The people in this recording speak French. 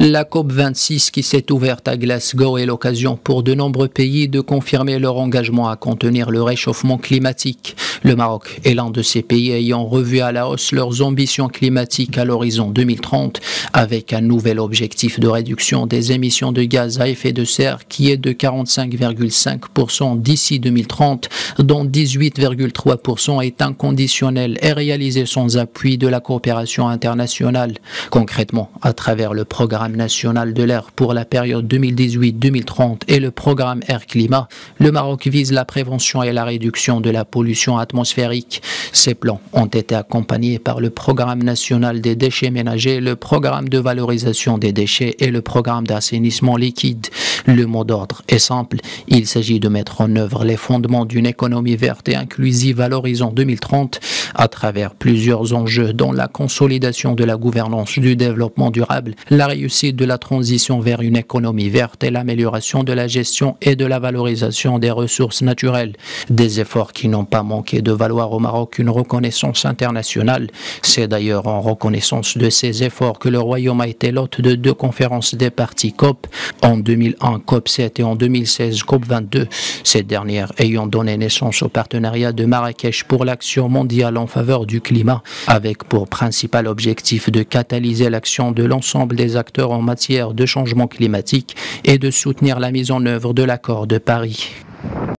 La COP26 qui s'est ouverte à Glasgow est l'occasion pour de nombreux pays de confirmer leur engagement à contenir le réchauffement climatique. Le Maroc est l'un de ces pays ayant revu à la hausse leurs ambitions climatiques à l'horizon 2030 avec un nouvel objectif de réduction des émissions de gaz à effet de serre qui est de 45,5% d'ici 2030, dont 18,3% est inconditionnel et réalisé sans appui de la coopération internationale. Concrètement, à travers le programme national de l'air pour la période 2018-2030 et le programme Air Climat, le Maroc vise la prévention et la réduction de la pollution atmosphérique. Ces plans ont été accompagnés par le programme national des déchets ménagers, le programme de valorisation des déchets et le programme d'assainissement liquide. Le mot d'ordre est simple, il s'agit de mettre en œuvre les fondements d'une économie verte et inclusive à l'horizon 2030 à travers plusieurs enjeux dont la consolidation de la gouvernance du développement durable, la réussite de la transition vers une économie verte et l'amélioration de la gestion et de la valorisation des ressources naturelles. Des efforts qui n'ont pas manqué de valoir au Maroc une reconnaissance internationale. C'est d'ailleurs en reconnaissance de ces efforts que le Royaume a été l'hôte de 2 conférences des parties COP, en 2001 COP7 et en 2016 COP22, ces dernières ayant donné naissance au partenariat de Marrakech pour l'action mondiale en faveur du climat, avec pour principal objectif de catalyser l'action de l'ensemble des acteurs en matière de changement climatique et de soutenir la mise en œuvre de l'accord de Paris.